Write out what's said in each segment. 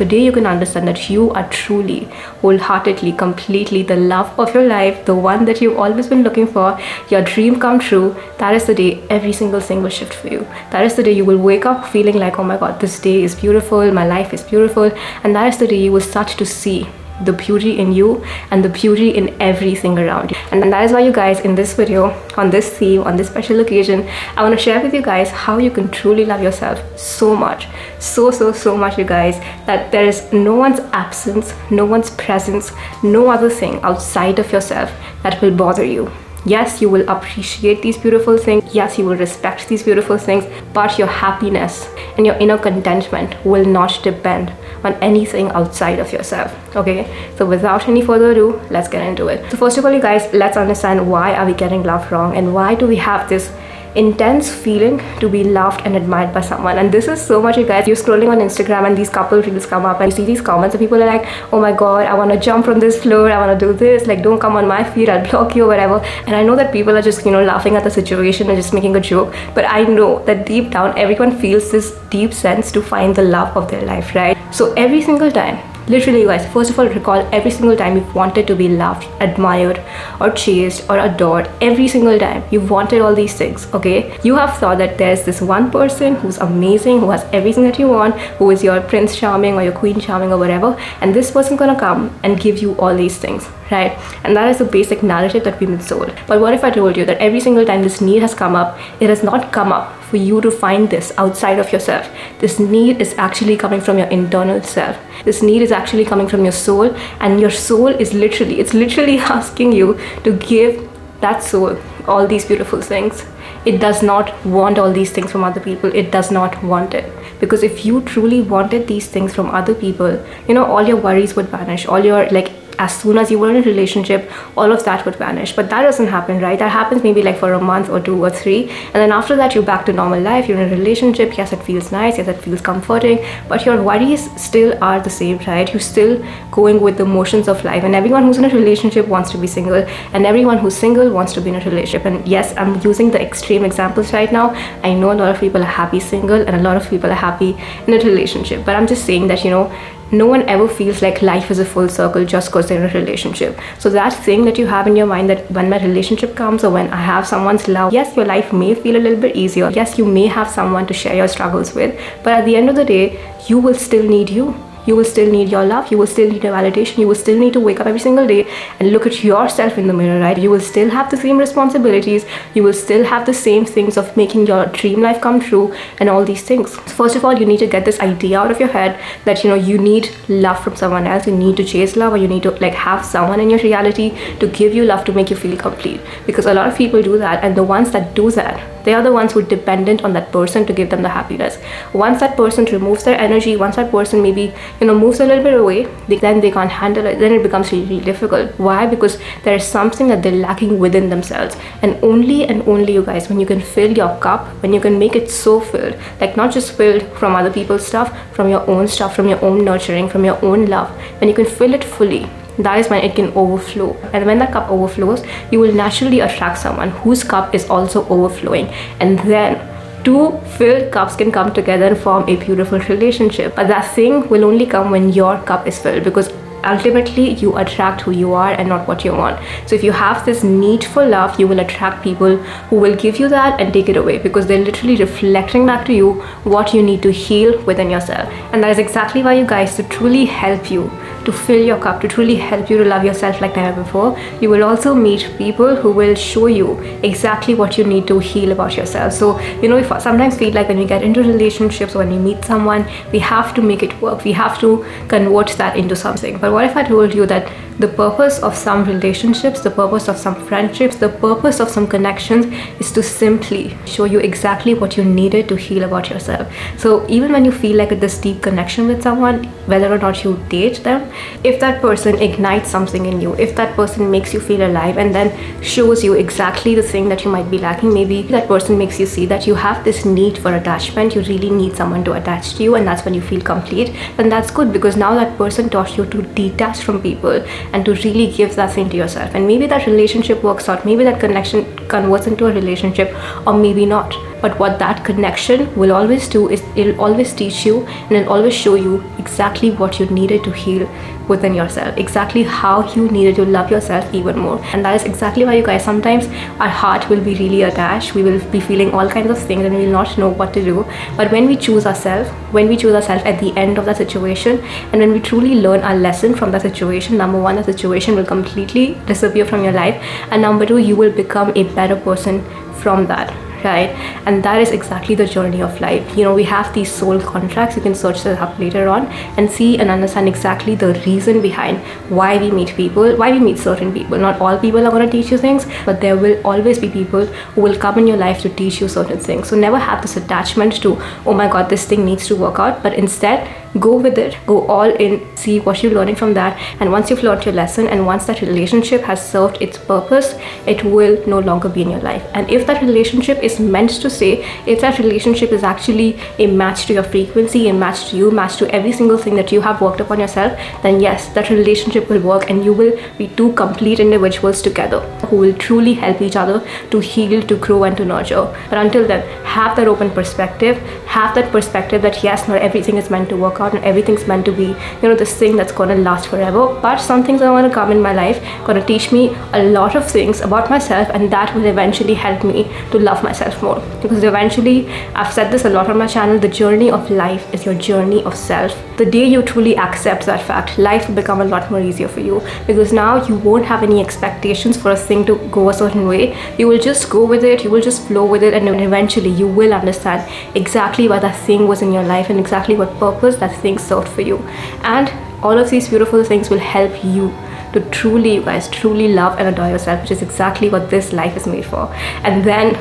the day you can understand that you are truly, wholeheartedly, completely the love of your life, the one that you've always been looking for, your dream come true, that is the day every single thing will shift for you. That is the day you will wake up feeling like, oh my god, this day is beautiful, my life is beautiful. And that is the day you will start to see the beauty in you and the beauty in everything around you. And that is why, you guys, in this video, on this theme, on this special occasion, I want to share with you guys how you can truly love yourself so much, so much, you guys, that there is no one's absence, no one's presence, no other thing outside of yourself that will bother you. Yes, you will appreciate these beautiful things. Yes, you will respect these beautiful things, but your happiness and your inner contentment will not depend on anything outside of yourself. Okay, so without any further ado, let's get into it. So first of all, you guys, let's understand why are we getting love wrong and why do we have this intense feeling to be loved and admired by someone. And this is so much, you guys, you're scrolling on Instagram and these couple reels come up and you see these comments and people are like, oh my god, I want to jump from this floor, I want to do this, like don't come on my feet, I'll block you or whatever. And I know that people are just, you know, laughing at the situation and just making a joke, but I know that deep down everyone feels this deep sense to find the love of their life, right? So every single time, literally, you guys, first of all, recall every single time you've wanted to be loved, admired, or chased, or adored. Every single time you've wanted all these things, okay? You have thought that there's this one person who's amazing, who has everything that you want, who is your prince charming or your queen charming or whatever, and this person gonna come and give you all these things, right? And that is the basic narrative that we've been sold. But what if I told you that every single time this need has come up, it has not come up for you to find this outside of yourself. This need is actually coming from your internal self. This need is actually coming from your soul, and your soul is literally asking you to give that soul all these beautiful things. It does not want all these things from other people. It does not want it. Because if you truly wanted these things from other people, you know, all your worries would vanish. All your, like, as soon as you were in a relationship, all of that would vanish. But that doesn't happen, right? That happens maybe like for a month or 2 or 3, and then after that you're back to normal life. You're in a relationship. Yes, it feels nice, yes, it feels comforting, but your worries still are the same, right? You're still going with the motions of life. And everyone who's in a relationship wants to be single, and everyone who's single wants to be in a relationship. And yes, I'm using the extreme examples right now. I know a lot of people are happy single and a lot of people are happy in a relationship, but I'm just saying that, you know, no one ever feels like life is a full circle just because they're in a relationship. So that thing that you have in your mind that when my relationship comes or when I have someone's love, yes, your life may feel a little bit easier. Yes, you may have someone to share your struggles with, but at the end of the day, you will still need you. You will still need your love. You will still need your validation. You will still need to wake up every single day and look at yourself in the mirror, right? You will still have the same responsibilities. You will still have the same things of making your dream life come true and all these things. So first of all, you need to get this idea out of your head that, you know, you need love from someone else. You need to chase love, or you need to like have someone in your reality to give you love to make you feel complete. Because a lot of people do that, and the ones that do that, they are the ones who are dependent on that person to give them the happiness. Once that person removes their energy, once that person maybe, you know, moves a little bit away, then they can't handle it. Then it becomes really difficult. Why? Because there is something that they're lacking within themselves. And only, you guys, when you can fill your cup, when you can make it so filled, like not just filled from other people's stuff, from your own stuff, from your own nurturing, from your own love, when you can fill it fully, that is when it can overflow. And when that cup overflows, you will naturally attract someone whose cup is also overflowing. And then 2 filled cups can come together and form a beautiful relationship. But that thing will only come when your cup is filled, because ultimately you attract who you are and not what you want. So if you have this need for love, you will attract people who will give you that and take it away, because they're literally reflecting back to you what you need to heal within yourself. And that is exactly why, you guys, to truly help you to fill your cup, to truly help you to love yourself like never before, you will also meet people who will show you exactly what you need to heal about yourself. So, you know, if sometimes feel like when we get into relationships or when we meet someone, we have to make it work. We have to convert that into something. But what if I told you that the purpose of some relationships, the purpose of some friendships, the purpose of some connections is to simply show you exactly what you needed to heal about yourself. So even when you feel like this deep connection with someone, whether or not you date them, if that person ignites something in you, if that person makes you feel alive and then shows you exactly the thing that you might be lacking, maybe that person makes you see that you have this need for attachment, you really need someone to attach to you, and that's when you feel complete, then that's good, because now that person taught you to detach from people and to really give that thing to yourself. And maybe that relationship works out, maybe that connection converts into a relationship or maybe not. But what that connection will always do is it'll always teach you and it'll always show you exactly what you needed to heal within yourself, exactly how you needed to love yourself even more. And that is exactly why, you guys, sometimes our heart will be really attached, we will be feeling all kinds of things and we will not know what to do. But when we choose ourselves, at the end of that situation, and when we truly learn our lesson from that situation, number one, the situation will completely disappear from your life, and number two, you will become a better person from that, right? And that is exactly the journey of life. We have these soul contracts. You can search that up later on and see and understand exactly the reason behind why we meet people, why we meet certain people. Not all people are going to teach you things, but there will always be people who will come in your life to teach you certain things. So never have this attachment to, oh my god, this thing needs to work out, but instead go with it, go all in, see what you're learning from that. And once you've learned your lesson, and once that relationship has served its purpose, it will no longer be in your life. And if that relationship is meant to stay, if that relationship is actually a match to your frequency, a match to you, match to every single thing that you have worked upon yourself, then yes, that relationship will work, and you will be two complete individuals together who will truly help each other to heal, to grow, and to nurture. But until then, have that open perspective, have that perspective that yes, not everything is meant to work out and everything's meant to be, this thing that's going to last forever. But some things are going to come in my life, going to teach me a lot of things about myself, and that will eventually help me to love myself more. Because eventually, I've said this a lot on my channel, the journey of life is your journey of self. The day you truly accept that fact, life will become a lot more easier for you, because now you won't have any expectations for a thing to go a certain way. You will just go with it, you will just flow with it, and then eventually you will understand exactly why that thing was in your life and exactly what purpose that thing served for you. And all of these beautiful things will help you to truly, you guys, truly love and adore yourself, which is exactly what this life is made for. And then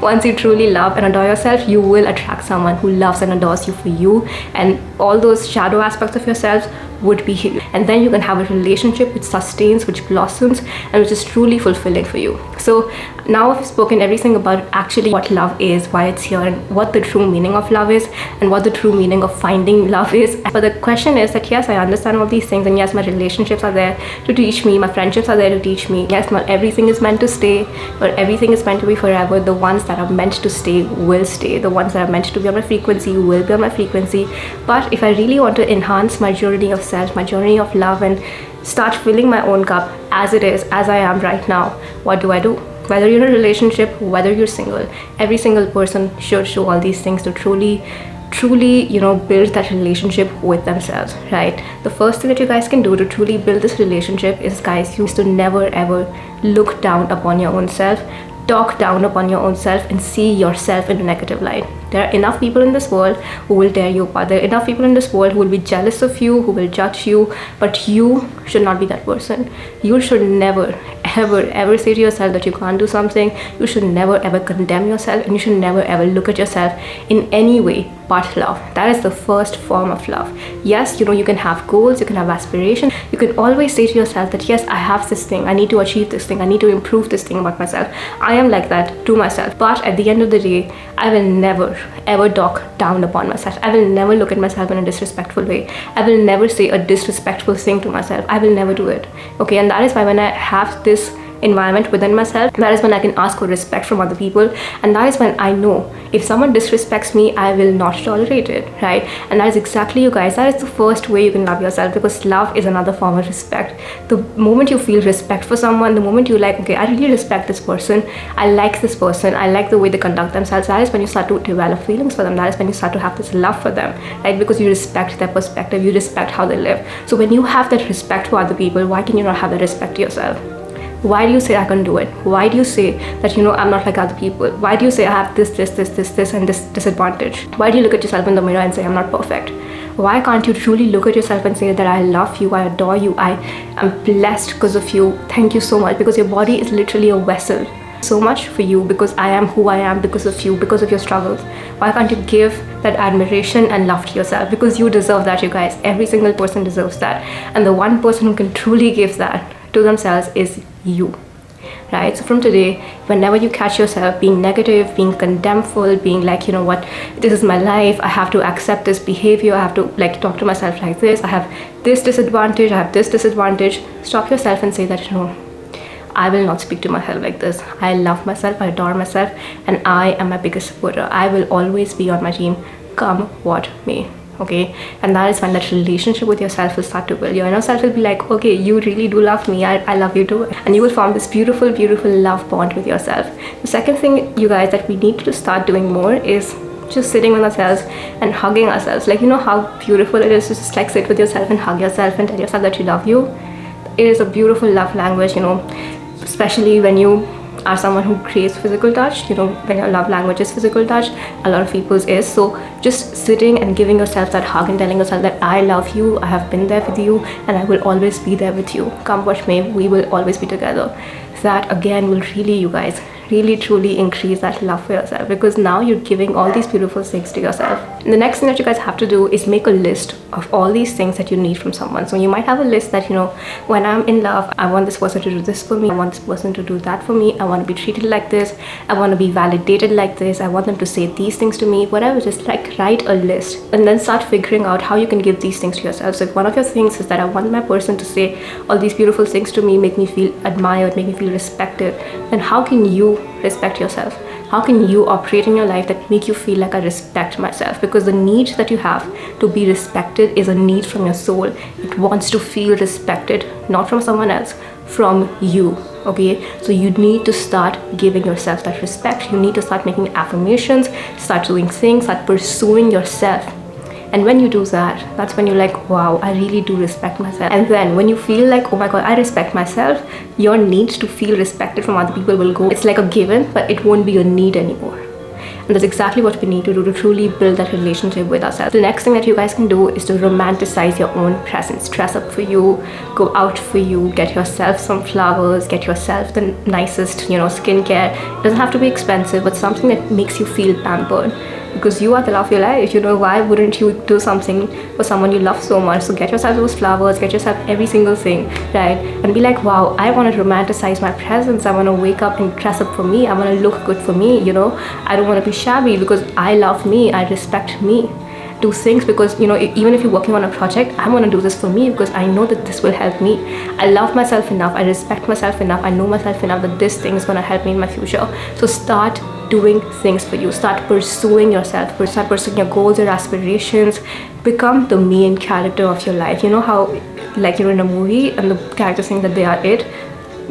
once you truly love and adore yourself, you will attract someone who loves and adores you for you, and all those shadow aspects of yourself would be healed. And then you can have a relationship which sustains, which blossoms, and which is truly fulfilling for you. So now I've spoken everything about actually what love is, why it's here, and what the true meaning of love is, and what the true meaning of finding love is. But the question is that yes, I understand all these things, and yes, my relationships are there to teach me, my friendships are there to teach me. Yes, not everything is meant to stay, but everything is meant to be forever. The ones that are meant to stay will stay. The ones that are meant to be on my frequency will be on my frequency. But if I really want to enhance my journey of self, my journey of love, and start filling my own cup as it is, as I am right now, what do I do? Whether you're in a relationship, whether you're single, every single person should show all these things to truly build that relationship with themselves, right? The first thing that you guys can do to truly build this relationship is, guys, you used to never ever look down upon your own self, talk down upon your own self, and see yourself in a negative light. There are enough people in this world who will tear you apart. There are enough people in this world who will be jealous of you, who will judge you, but you should not be that person. You should never ever say to yourself that you can't do something. You should never ever condemn yourself, and you should never ever look at yourself in any way but love. That is the first form of love. Yes, you can have goals, you can have aspirations, you can always say to yourself that yes, I have this thing, I need to achieve this thing, I need to improve this thing about myself. I am like that to myself. But at the end of the day, I will never ever talk down upon myself. I will never look at myself in a disrespectful way. I will never say a disrespectful thing to myself. I will never do it. Okay, and that is why when I have this environment within myself, that is when I can ask for respect from other people, and that is when I know if someone disrespects me, I will not tolerate it, right? And that is exactly, you guys, that is the first way you can love yourself, because love is another form of respect. The moment you feel respect for someone, the moment you like, okay, I really respect this person, I like this person, I like the way they conduct themselves, that is when you start to develop feelings for them. That is when you start to have this love for them, right? Because you respect their perspective, you respect how they live. So when you have that respect for other people, why can you not have that respect to yourself? Why do you say I can do it? Why do you say that I'm not like other people? Why do you say I have this and this disadvantage? Why do you look at yourself in the mirror and say I'm not perfect? Why can't you truly look at yourself and say that I love you, I adore you, I am blessed because of you, thank you so much, because your body is literally a vessel. So much for you, because I am who I am because of you, because of your struggles. Why can't you give that admiration and love to yourself? Because you deserve that, you guys. Every single person deserves that. And the one person who can truly give that to themselves is you, right? So from today, whenever you catch yourself being negative, being condemnful, being like, what, this is my life, I have to accept this behavior, I have to talk to myself like this, I have this disadvantage, I have this disadvantage, stop yourself and say that, I will not speak to myself like this. I love myself, I adore myself, and I am my biggest supporter. I will always be on my team, come what may. Okay, and that is when that relationship with yourself will start to build. Your inner self will be like, okay, you really do love me, I love you too, and you will form this beautiful love bond with yourself. The second thing, you guys, that we need to start doing more is just sitting with ourselves and hugging ourselves. Like, you know how beautiful it is to just like sit with yourself and hug yourself and tell yourself that you love you. It is a beautiful love language, you know, especially when you are someone who craves physical touch. You know, when your love language is physical touch, a lot of people's is. So just sitting and giving yourself that hug and telling yourself that I love you, I have been there with you, and I will always be there with you, come what may, we will always be together. That again will really, you guys, really truly increase that love for yourself, because now you're giving all these beautiful things to yourself. And the next thing that you guys have to do is make a list of all these things that you need from someone. So you might have a list that, you know, when I'm in love, I want this person to do this for me, I want this person to do that for me, I want to be treated like this, I want to be validated like this, I want them to say these things to me, whatever. Just like write a list and then start figuring out how you can give these things to yourself. So if one of your things is that I want my person to say all these beautiful things to me, make me feel admired, make me feel respected, then how can you respect yourself? How can you operate in your life that make you feel like I respect myself? Because the need that you have to be respected is a need from your soul. It wants to feel respected, not from someone else, from you. Okay, so you need to start giving yourself that respect. You need to start making affirmations, start doing things, start pursuing yourself. And when you do that, that's when you're like, wow, I really do respect myself. And then when you feel like, oh my god, I respect myself, your need to feel respected from other people will go. It's like a given, but it won't be a need anymore. And that's exactly what we need to do to truly build that relationship with ourselves. The next thing that you guys can do is to romanticize your own presence. Dress up for you, go out for you, get yourself some flowers, get yourself the nicest, you know, skincare. It doesn't have to be expensive, but something that makes you feel pampered. Because you are the love of your life, you know, why wouldn't you do something for someone you love so much? So get yourself those flowers, get yourself every single thing, right? And be like, wow, I want to romanticize my presence. I want to wake up and dress up for me. I want to look good for me, you know. I don't want to be shabby because I love me, I respect me. Do things because, you know, even if you're working on a project, I want to do this for me because I know that this will help me. I love myself enough, I respect myself enough, I know myself enough that this thing is going to help me in my future. So start doing things for you, start pursuing yourself, start pursuing your goals, your aspirations. Become the main character of your life. You know how, like, you're in a movie and the characters think that they are it,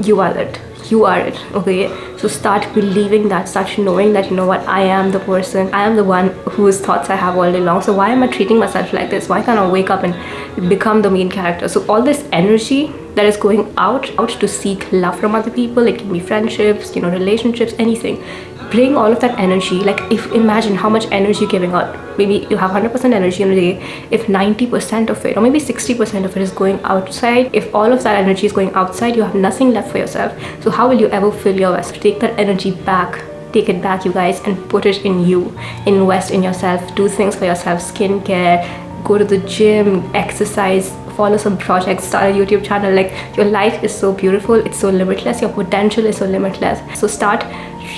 you are it. You are it. Okay, so start believing that, start knowing that, you know what, I am the person, I am the one whose thoughts I have all day long. So why am I treating myself like this? Why can't I wake up and become the main character? So all this energy that is going out to seek love from other people, it can be friendships, you know, relationships, anything. Bring all of that energy. Like, if imagine how much energy you're giving out. Maybe you have 100% energy in a day. If 90% of it, or maybe 60% of it is going outside, if all of that energy is going outside, you have nothing left for yourself. So how will you ever fill your vessel? Take that energy back. Take it back, you guys, and put it in you. Invest in yourself. Do things for yourself. Skincare, go to the gym, exercise, follow some projects, start a YouTube channel. Like, your life is so beautiful, it's so limitless, your potential is so limitless. So start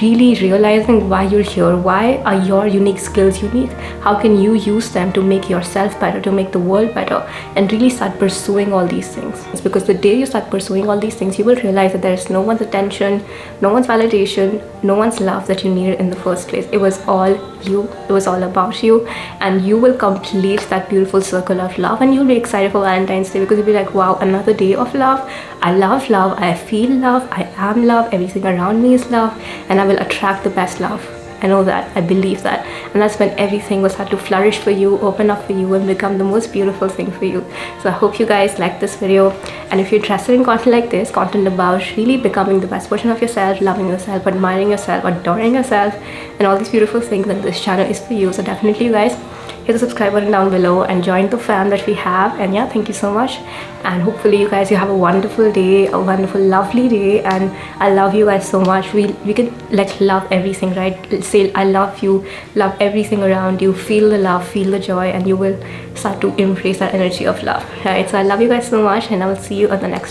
really realizing why you're here. Why are your unique skills unique? How can you use them to make yourself better, to make the world better? And really start pursuing all these things. It's because the day you start pursuing all these things, you will realize that there's no one's attention, no one's validation, no one's love that you needed in the first place. It was all you, it was all about you, and you will complete that beautiful circle of love. And you'll be excited for Valentine's Day because you'll be like, wow, another day of love. I love love, I feel love, I am love, everything around me is love, and I will attract the best love. I know that, I believe that. And that's when everything will start to flourish for you, open up for you, and become the most beautiful thing for you. So I hope you guys like this video. And if you're interested in content like this, content about really becoming the best version of yourself, loving yourself, admiring yourself, adoring yourself, and all these beautiful things, then this channel is for you. So definitely, you guys, hit the subscribe button down below and join the fam that we have. And yeah, thank you so much, and hopefully you guys, you have a wonderful day, a wonderful lovely day. And I love you guys so much. We can like love everything, right? Say I love you, love everything around you, feel the love, feel the joy, and you will start to embrace that energy of love, right? So I love you guys so much, and I will see you on the next one.